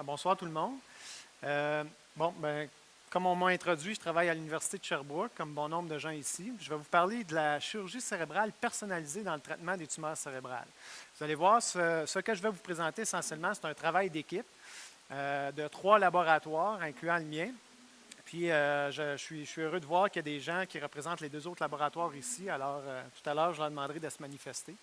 Bonsoir tout le monde. Comme on m'a introduit, je travaille à l'Université de Sherbrooke, comme bon nombre de gens ici. Je vais vous parler de la chirurgie cérébrale personnalisée dans le traitement des tumeurs cérébrales. Vous allez voir, ce que je vais vous présenter essentiellement, c'est un travail d'équipe de 3 laboratoires, incluant le mien. Puis, je suis heureux de voir qu'il y a des gens qui représentent les 2 autres laboratoires ici. Alors, tout à l'heure, je leur demanderai de se manifester.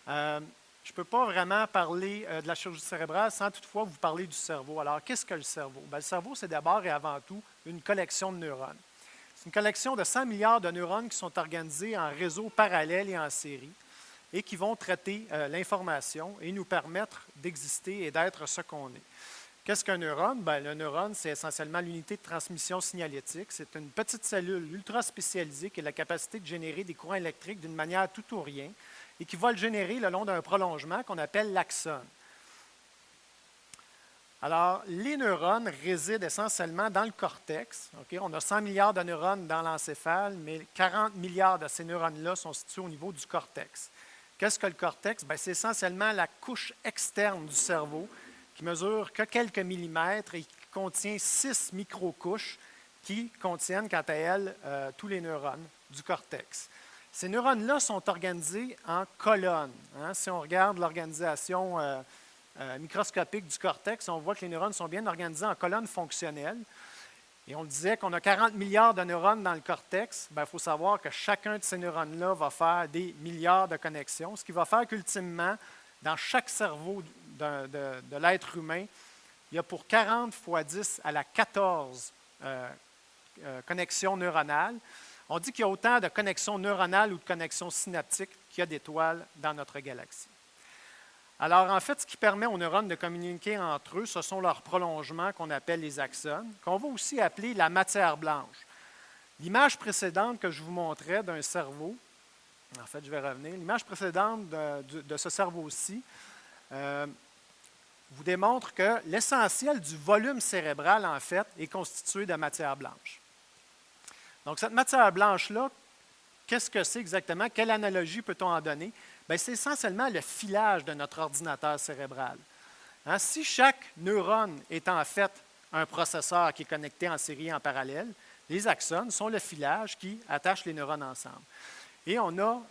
Je ne peux pas vraiment parler de la chirurgie cérébrale sans toutefois vous parler du cerveau. Alors, qu'est-ce que le cerveau? Bien, le cerveau, c'est d'abord et avant tout une collection de neurones. C'est une collection de 100 milliards de neurones qui sont organisés en réseaux parallèles et en série et qui vont traiter l'information et nous permettre d'exister et d'être ce qu'on est. Qu'est-ce qu'un neurone? Bien, le neurone, c'est essentiellement l'unité de transmission signalétique. C'est une petite cellule ultra spécialisée qui a la capacité de générer des courants électriques d'une manière tout ou rien et qui va le générer le long d'un prolongement qu'on appelle l'axone. Alors, les neurones résident essentiellement dans le cortex. On a 100 milliards de neurones dans l'encéphale, mais 40 milliards de ces neurones-là sont situés au niveau du cortex. Qu'est-ce que le cortex? Bien, c'est essentiellement la couche externe du cerveau qui mesure que quelques millimètres et qui contient 6 microcouches qui contiennent, quant à elles, tous les neurones du cortex. Ces neurones-là sont organisés en colonnes. Si on regarde l'organisation microscopique du cortex, on voit que les neurones sont bien organisés en colonnes fonctionnelles. Et on disait qu'on a 40 milliards de neurones dans le cortex. Bien, il faut savoir que chacun de ces neurones-là va faire des milliards de connexions, ce qui va faire qu'ultimement, dans chaque cerveau de l'être humain, il y a pour 40 fois 10 à la 14 connexions neuronales. On dit qu'il y a autant de connexions neuronales ou de connexions synaptiques qu'il y a d'étoiles dans notre galaxie. Alors, en fait, ce qui permet aux neurones de communiquer entre eux, ce sont leurs prolongements qu'on appelle les axones, qu'on va aussi appeler la matière blanche. L'image précédente que je vous montrais d'un cerveau, en fait, je vais revenir, l'image précédente de ce cerveau-ci vous démontre que l'essentiel du volume cérébral, en fait, est constitué de matière blanche. Donc, cette matière blanche-là, qu'est-ce que c'est exactement? Quelle analogie peut-on en donner? Bien, c'est essentiellement le filage de notre ordinateur cérébral. Si chaque neurone est en fait un processeur qui est connecté en série et en parallèle, les axones sont le filage qui attache les neurones ensemble. Et on a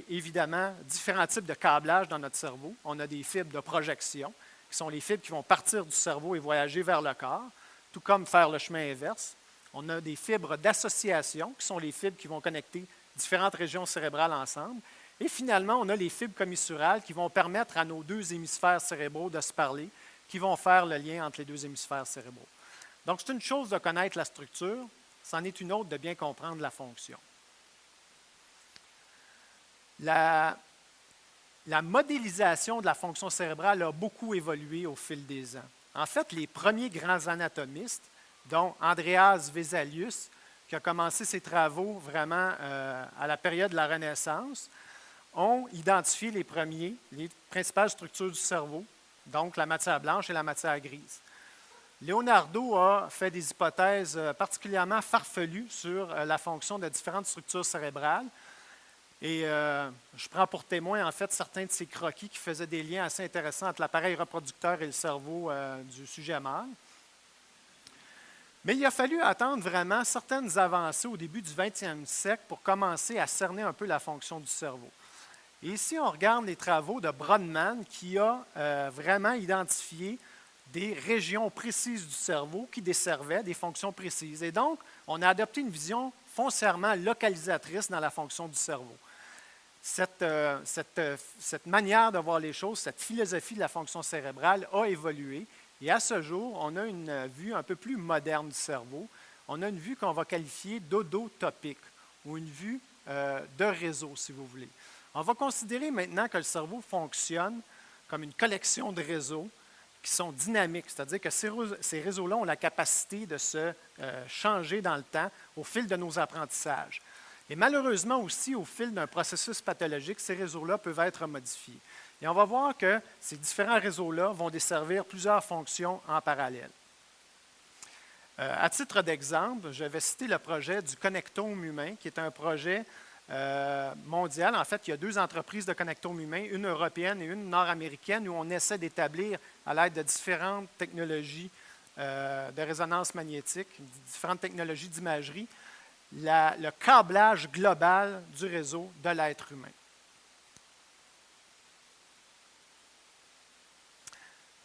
évidemment différents types de câblage dans notre cerveau. On a des fibres de projection, qui sont les fibres qui vont partir du cerveau et voyager vers le corps, tout comme faire le chemin inverse. On a des fibres d'association, qui sont les fibres qui vont connecter différentes régions cérébrales ensemble. Et finalement, on a les fibres commissurales qui vont permettre à nos 2 hémisphères cérébraux de se parler, qui vont faire le lien entre les 2 hémisphères cérébraux. Donc, c'est une chose de connaître la structure, c'en est une autre de bien comprendre la fonction. La modélisation de la fonction cérébrale a beaucoup évolué au fil des ans. En fait, les premiers grands anatomistes, dont Andreas Vesalius, qui a commencé ses travaux vraiment à la période de la Renaissance, ont identifié les principales structures du cerveau, donc la matière blanche et la matière grise. Leonardo a fait des hypothèses particulièrement farfelues sur la fonction de différentes structures cérébrales. Et je prends pour témoin, en fait, certains de ces croquis qui faisaient des liens assez intéressants entre l'appareil reproducteur et le cerveau du sujet mâle. Mais il a fallu attendre vraiment certaines avancées au début du 20e siècle pour commencer à cerner un peu la fonction du cerveau. Et ici, on regarde les travaux de Brodmann qui a vraiment identifié des régions précises du cerveau qui desservaient des fonctions précises. Et donc, on a adopté une vision foncièrement localisatrice dans la fonction du cerveau. Cette manière de voir les choses, cette philosophie de la fonction cérébrale a évolué. Et à ce jour, on a une vue un peu plus moderne du cerveau. On a une vue qu'on va qualifier d'odotopique ou une vue de réseau, si vous voulez. On va considérer maintenant que le cerveau fonctionne comme une collection de réseaux qui sont dynamiques, c'est-à-dire que ces réseaux-là ont la capacité de se changer dans le temps au fil de nos apprentissages. Et malheureusement aussi, au fil d'un processus pathologique, ces réseaux-là peuvent être modifiés. Et on va voir que ces différents réseaux-là vont desservir plusieurs fonctions en parallèle. À titre d'exemple, je vais citer le projet du connectome humain, qui est un projet mondiale. En fait, il y a 2 entreprises de connectomes humains, une européenne et une nord-américaine, où on essaie d'établir, à l'aide de différentes technologies de résonance magnétique, différentes technologies d'imagerie, le câblage global du réseau de l'être humain.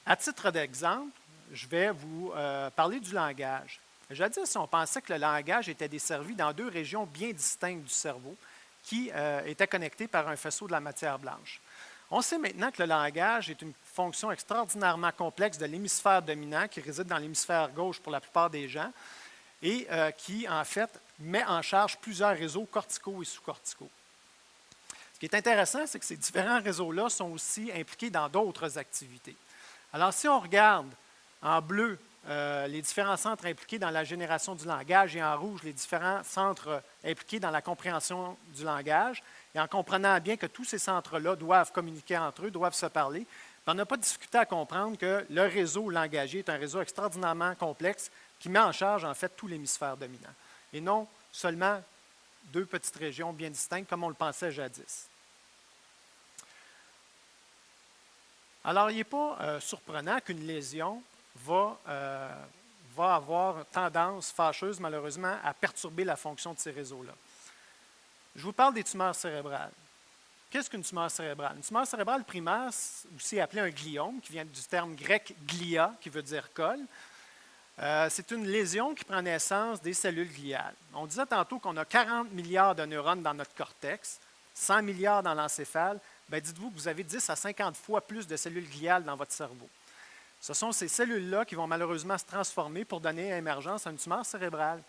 À titre d'exemple, je vais vous parler du langage. Jadis, on pensait que le langage était desservi dans 2 régions bien distinctes du cerveau qui étaient connectées par un faisceau de la matière blanche. On sait maintenant que le langage est une fonction extraordinairement complexe de l'hémisphère dominant qui réside dans l'hémisphère gauche pour la plupart des gens et qui, en fait, met en charge plusieurs réseaux corticaux et sous-corticaux. Ce qui est intéressant, c'est que ces différents réseaux-là sont aussi impliqués dans d'autres activités. Alors, si on regarde en bleu les différents centres impliqués dans la génération du langage et en rouge les différents centres impliqués dans la compréhension du langage, et en comprenant bien que tous ces centres-là doivent communiquer entre eux, doivent se parler, on n'a pas de difficulté à comprendre que le réseau langagier est un réseau extraordinairement complexe qui met en charge en fait tout l'hémisphère dominant, et non seulement 2 petites régions bien distinctes comme on le pensait jadis. Alors, il n'est pas surprenant qu'une lésion va avoir tendance fâcheuse, malheureusement, à perturber la fonction de ces réseaux-là. Je vous parle des tumeurs cérébrales. Qu'est-ce qu'une tumeur cérébrale? Une tumeur cérébrale primaire, aussi appelée un gliome, qui vient du terme grec glia, qui veut dire col. C'est une lésion qui prend naissance des cellules gliales. On disait tantôt qu'on a 40 milliards de neurones dans notre cortex, 100 milliards dans l'encéphale. Bien, dites-vous que vous avez 10 à 50 fois plus de cellules gliales dans votre cerveau. Ce sont ces cellules-là qui vont malheureusement se transformer pour donner émergence à une tumeur cérébrale.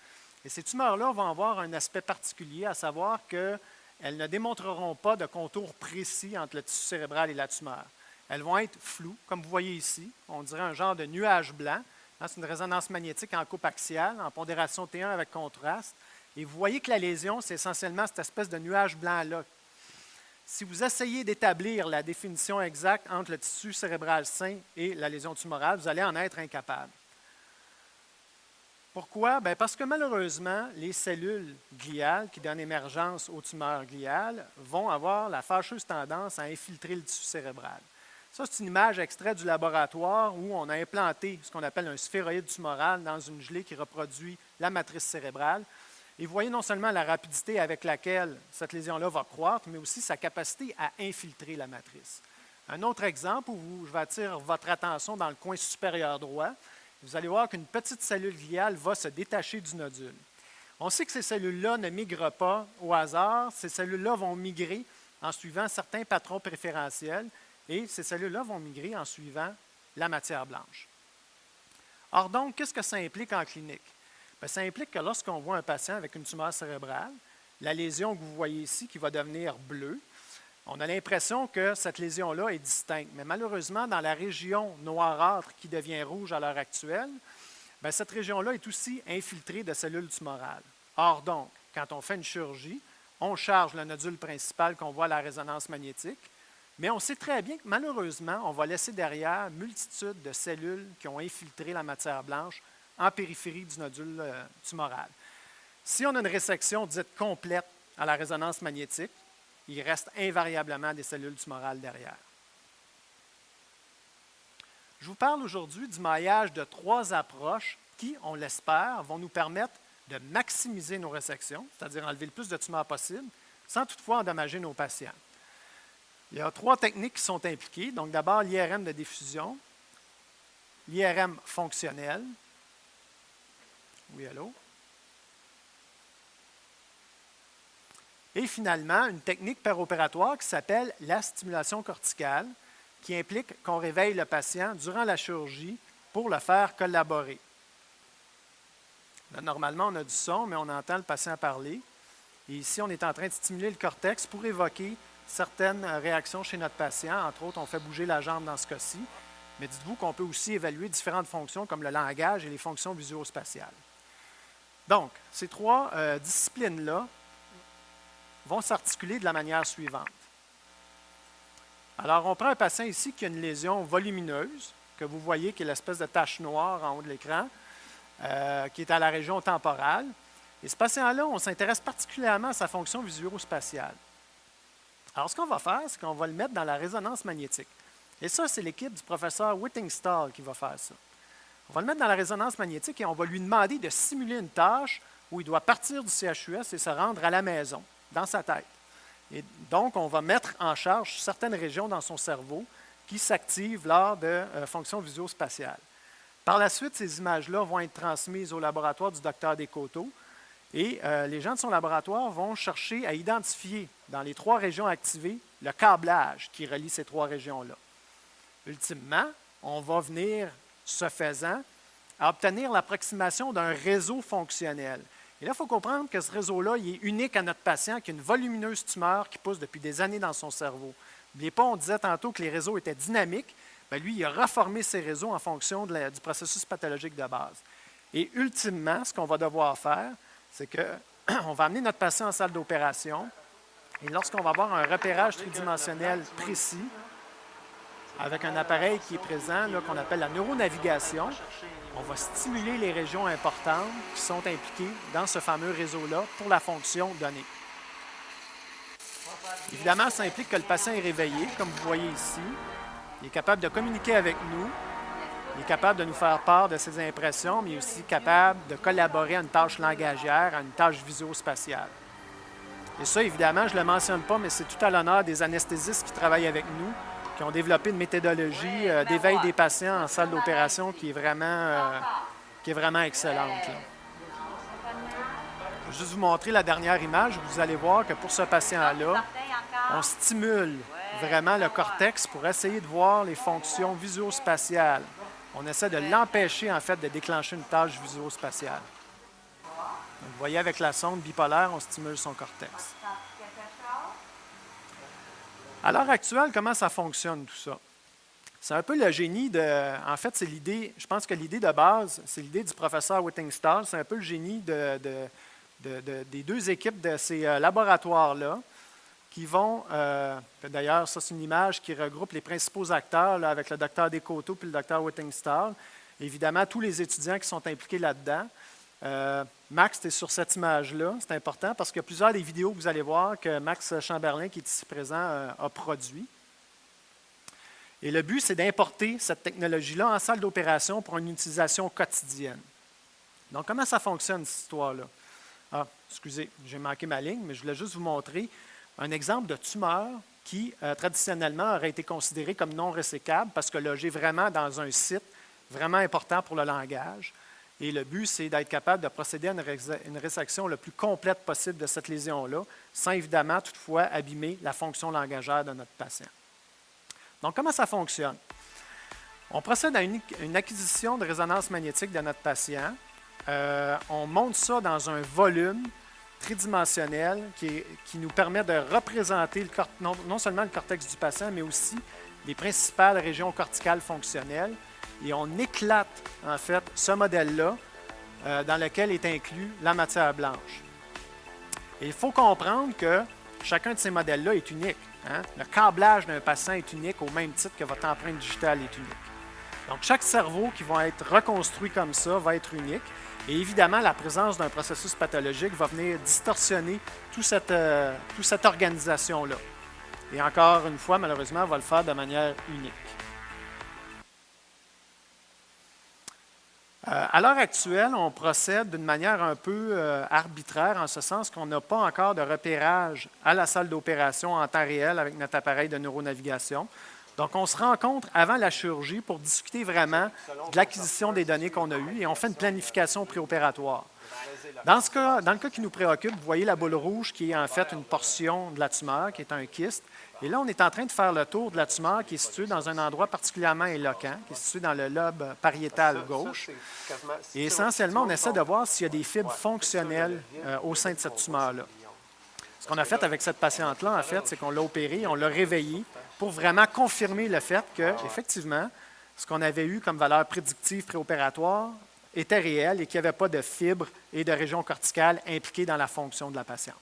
Et ces tumeurs-là vont avoir un aspect particulier, à savoir qu'elles ne démontreront pas de contour précis entre le tissu cérébral et la tumeur. Elles vont être floues, comme vous voyez ici. On dirait un genre de nuage blanc. C'est une résonance magnétique en coupe axiale, en pondération T1 avec contraste. Et vous voyez que la lésion, c'est essentiellement cette espèce de nuage blanc-là. Si vous essayez d'établir la définition exacte entre le tissu cérébral sain et la lésion tumorale, vous allez en être incapable. Pourquoi? Bien, parce que malheureusement, les cellules gliales qui donnent émergence aux tumeurs gliales vont avoir la fâcheuse tendance à infiltrer le tissu cérébral. Ça, c'est une image extraite du laboratoire où on a implanté ce qu'on appelle un sphéroïde tumoral dans une gelée qui reproduit la matrice cérébrale. Et vous voyez non seulement la rapidité avec laquelle cette lésion-là va croître, mais aussi sa capacité à infiltrer la matrice. Un autre exemple où je vais attirer votre attention dans le coin supérieur droit, vous allez voir qu'une petite cellule gliale va se détacher du nodule. On sait que ces cellules-là ne migrent pas au hasard. Ces cellules-là vont migrer en suivant certains patrons préférentiels et ces cellules-là vont migrer en suivant la matière blanche. Or donc, qu'est-ce que ça implique en clinique? Bien, ça implique que lorsqu'on voit un patient avec une tumeur cérébrale, la lésion que vous voyez ici qui va devenir bleue, on a l'impression que cette lésion-là est distincte. Mais malheureusement, dans la région noirâtre qui devient rouge à l'heure actuelle, bien, cette région-là est aussi infiltrée de cellules tumorales. Or donc, quand on fait une chirurgie, on charge le nodule principal qu'on voit à la résonance magnétique, mais on sait très bien que malheureusement, on va laisser derrière une multitude de cellules qui ont infiltré la matière blanche en périphérie du nodule tumoral. Si on a une résection dite complète à la résonance magnétique, il reste invariablement des cellules tumorales derrière. Je vous parle aujourd'hui du maillage de 3 approches qui, on l'espère, vont nous permettre de maximiser nos résections, c'est-à-dire enlever le plus de tumeurs possible, sans toutefois endommager nos patients. Il y a 3 techniques qui sont impliquées. Donc d'abord, l'IRM de diffusion, l'IRM fonctionnel. Oui, allô? Et finalement, une technique péropératoire qui s'appelle la stimulation corticale, qui implique qu'on réveille le patient durant la chirurgie pour le faire collaborer. Là, normalement, on a du son, mais on entend le patient parler. Et ici, on est en train de stimuler le cortex pour évoquer certaines réactions chez notre patient. Entre autres, on fait bouger la jambe dans ce cas-ci. Mais dites-vous qu'on peut aussi évaluer différentes fonctions comme le langage et les fonctions visuospatiales. Donc, ces 3 disciplines-là vont s'articuler de la manière suivante. Alors, on prend un patient ici qui a une lésion volumineuse, que vous voyez qui est l'espèce de tache noire en haut de l'écran, qui est à la région temporale. Et ce patient-là, on s'intéresse particulièrement à sa fonction visuo-spatiale. Alors, ce qu'on va faire, c'est qu'on va le mettre dans la résonance magnétique. Et ça, c'est l'équipe du professeur Whittingstall qui va faire ça. On va le mettre dans la résonance magnétique et on va lui demander de simuler une tâche où il doit partir du CHUS et se rendre à la maison, dans sa tête. Et donc, on va mettre en charge certaines régions dans son cerveau qui s'activent lors de fonctions visuo-spatiales. Par la suite, ces images-là vont être transmises au laboratoire du docteur Descoteaux et les gens de son laboratoire vont chercher à identifier dans les 3 régions activées le câblage qui relie ces 3 régions-là. Ultimement, on va venir, ce faisant, à obtenir l'approximation d'un réseau fonctionnel. Et là, il faut comprendre que ce réseau-là, il est unique à notre patient qui a une volumineuse tumeur qui pousse depuis des années dans son cerveau. N'oubliez pas, on disait tantôt que les réseaux étaient dynamiques. Bien, lui, il a reformé ces réseaux en fonction du processus pathologique de base. Et ultimement, ce qu'on va devoir faire, c'est qu'on va amener notre patient en salle d'opération et lorsqu'on va avoir un repérage tridimensionnel précis, avec un appareil qui est présent, qu'on appelle la neuronavigation, on va stimuler les régions importantes qui sont impliquées dans ce fameux réseau-là pour la fonction donnée. Évidemment, ça implique que le patient est réveillé, comme vous voyez ici. Il est capable de communiquer avec nous. Il est capable de nous faire part de ses impressions, mais il est aussi capable de collaborer à une tâche langagière, à une tâche visuo-spatiale. Et ça, évidemment, je ne le mentionne pas, mais c'est tout à l'honneur des anesthésistes qui travaillent avec nous, qui ont développé une méthodologie d'éveil des patients en salle d'opération qui est vraiment excellente. Là. Je vais juste vous montrer la dernière image. Vous allez voir que pour ce patient-là, on stimule vraiment le cortex pour essayer de voir les fonctions visuo-spatiales. On essaie de l'empêcher, en fait, de déclencher une tâche visuo-spatiale. Vous voyez, avec la sonde bipolaire, on stimule son cortex. À l'heure actuelle, comment ça fonctionne tout ça? C'est un peu le génie de... En fait, c'est l'idée, je pense que l'idée de base, c'est l'idée du professeur Whittingstall, c'est un peu le génie des 2 équipes de ces laboratoires-là qui vont... D'ailleurs, ça, c'est une image qui regroupe les principaux acteurs là, avec le docteur Descoteaux et le docteur Whittingstall. Évidemment, tous les étudiants qui sont impliqués là-dedans. Max, tu es sur cette image-là. C'est important parce qu'il y a plusieurs des vidéos que vous allez voir que Max Chamberlain, qui est ici présent, a produit. Et le but, c'est d'importer cette technologie-là en salle d'opération pour une utilisation quotidienne. Donc, comment ça fonctionne, cette histoire-là? Ah, excusez, j'ai manqué ma ligne, mais je voulais juste vous montrer un exemple de tumeur qui, traditionnellement, aurait été considéré comme non résécable parce que logé vraiment dans un site vraiment important pour le langage. Et le but, c'est d'être capable de procéder à une résection le plus complète possible de cette lésion-là, sans évidemment, toutefois, abîmer la fonction langagère de notre patient. Donc, comment ça fonctionne? On procède à une acquisition de résonance magnétique de notre patient. On monte ça dans un volume tridimensionnel qui nous permet de représenter non seulement le cortex du patient, mais aussi les principales régions corticales fonctionnelles. Et on éclate, en fait, ce modèle-là dans lequel est inclus la matière blanche. Et il faut comprendre que chacun de ces modèles-là est unique. Hein? Le câblage d'un patient est unique au même titre que votre empreinte digitale est unique. Donc, chaque cerveau qui va être reconstruit comme ça va être unique. Et évidemment, la présence d'un processus pathologique va venir distorsionner toute cette organisation-là. Et encore une fois, malheureusement, on va le faire de manière unique. À l'heure actuelle, on procède d'une manière un peu arbitraire, en ce sens qu'on n'a pas encore de repérage à la salle d'opération en temps réel avec notre appareil de neuronavigation. Donc, on se rencontre avant la chirurgie pour discuter vraiment de l'acquisition des données qu'on a eues et on fait une planification préopératoire. Dans le cas qui nous préoccupe, vous voyez la boule rouge qui est en fait une portion de la tumeur, qui est un kyste. Et là, on est en train de faire le tour de la tumeur qui est située dans un endroit particulièrement éloquent, qui est situé dans le lobe pariétal gauche. Et essentiellement, on essaie de voir s'il y a des fibres fonctionnelles au sein de cette tumeur-là. Ce qu'on a fait avec cette patiente-là, en fait, c'est qu'on l'a opérée, on l'a réveillée pour vraiment confirmer le fait qu'effectivement, ce qu'on avait eu comme valeur prédictive préopératoire était réel et qu'il n'y avait pas de fibres et de régions corticales impliquées dans la fonction de la patiente.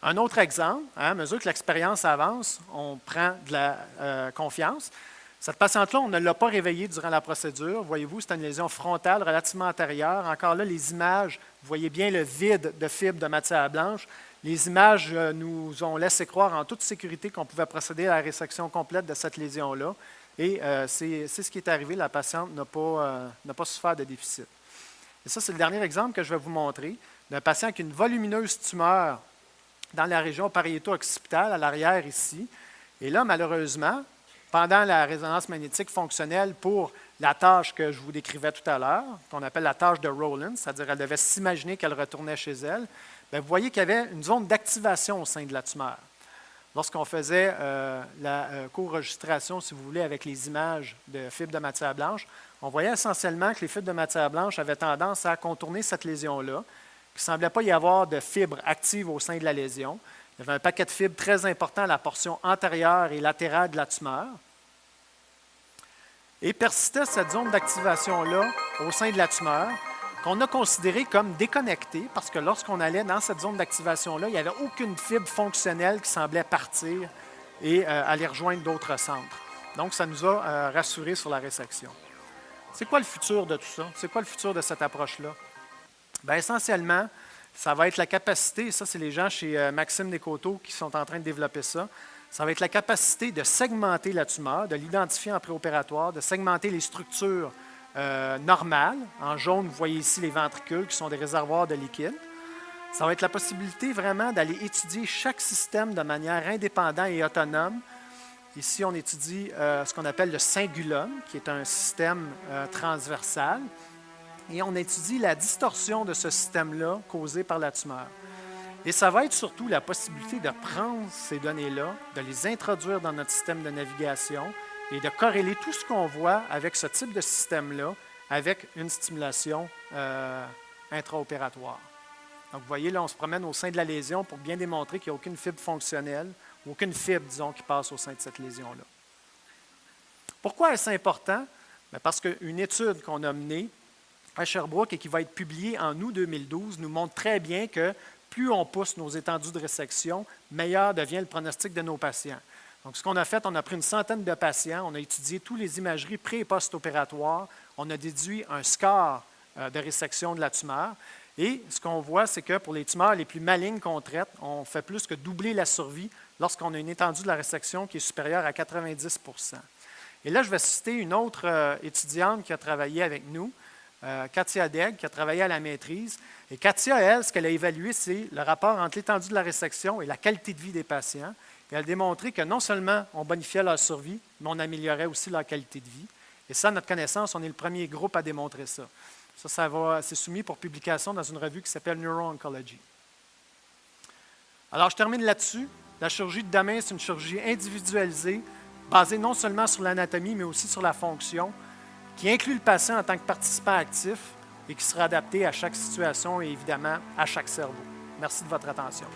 Un autre exemple, à mesure que l'expérience avance, on prend de la confiance, Cette patiente-là, on ne l'a pas réveillée durant la procédure. Voyez-vous, c'est une lésion frontale relativement antérieure. Encore là, les images, vous voyez bien le vide de fibres de matière blanche. Les images nous ont laissé croire en toute sécurité qu'on pouvait procéder à la résection complète de cette lésion-là. Et c'est ce qui est arrivé. La patiente n'a pas souffert de déficit. Et ça, c'est le dernier exemple que je vais vous montrer d'un patient qui a une volumineuse tumeur dans la région pariéto-occipitale, à l'arrière ici. Et là, malheureusement, pendant la résonance magnétique fonctionnelle pour la tâche que je vous décrivais tout à l'heure, qu'on appelle la tâche de Rowland, c'est-à-dire qu'elle devait s'imaginer qu'elle retournait chez elle, bien, vous voyez qu'il y avait une zone d'activation au sein de la tumeur. Lorsqu'on faisait la co-registration, si vous voulez, avec les images de fibres de matière blanche, on voyait essentiellement que les fibres de matière blanche avaient tendance à contourner cette lésion-là, qu'il ne semblait pas y avoir de fibres actives au sein de la lésion. Il y avait un paquet de fibres très important à la portion antérieure et latérale de la tumeur. Et persistait cette zone d'activation-là au sein de la tumeur, qu'on a considérée comme déconnectée, parce que lorsqu'on allait dans cette zone d'activation-là, il n'y avait aucune fibre fonctionnelle qui semblait partir et aller rejoindre d'autres centres. Donc, ça nous a rassurés sur la résection. C'est quoi le futur de tout ça? C'est quoi le futur de cette approche-là? Bien, essentiellement, ça va être la capacité, et ça, c'est les gens chez Maxime Descoteaux qui sont en train de développer ça, ça va être la capacité de segmenter la tumeur, de l'identifier en préopératoire, de segmenter les structures normales. En jaune, vous voyez ici les ventricules qui sont des réservoirs de liquide. Ça va être la possibilité vraiment d'aller étudier chaque système de manière indépendante et autonome. Ici, on étudie ce qu'on appelle le cingulum, qui est un système transversal. Et on étudie la distorsion de ce système-là causée par la tumeur. Et ça va être surtout la possibilité de prendre ces données-là, de les introduire dans notre système de navigation et de corréler tout ce qu'on voit avec ce type de système-là avec une stimulation intraopératoire. Donc, vous voyez, là, on se promène au sein de la lésion pour bien démontrer qu'il n'y a aucune fibre fonctionnelle, ou aucune fibre, disons, qui passe au sein de cette lésion-là. Pourquoi est-ce important? Bien, parce qu'une étude qu'on a menée à Sherbrooke et qui va être publiée en août 2012 nous montre très bien que plus on pousse nos étendues de résection, meilleur devient le pronostic de nos patients. Donc, ce qu'on a fait, on a pris une centaine de patients, on a étudié toutes les imageries pré- et post-opératoires, on a déduit un score de résection de la tumeur. Et ce qu'on voit, c'est que pour les tumeurs les plus malignes qu'on traite, on fait plus que doubler la survie lorsqu'on a une étendue de la résection qui est supérieure à 90 %. Et là, je vais citer une autre étudiante qui a travaillé avec nous, Katia Degg, qui a travaillé à la maîtrise. Et Katia, elle, ce qu'elle a évalué, c'est le rapport entre l'étendue de la résection et la qualité de vie des patients. Et elle a démontré que non seulement on bonifiait leur survie, mais on améliorait aussi leur qualité de vie. Et ça, à notre connaissance, on est le premier groupe à démontrer ça. C'est soumis pour publication dans une revue qui s'appelle Neuro-Oncology. Alors, je termine là-dessus. La chirurgie de demain, c'est une chirurgie individualisée, basée non seulement sur l'anatomie, mais aussi sur la fonction, qui inclut le patient en tant que participant actif et qui sera adapté à chaque situation et évidemment à chaque cerveau. Merci de votre attention.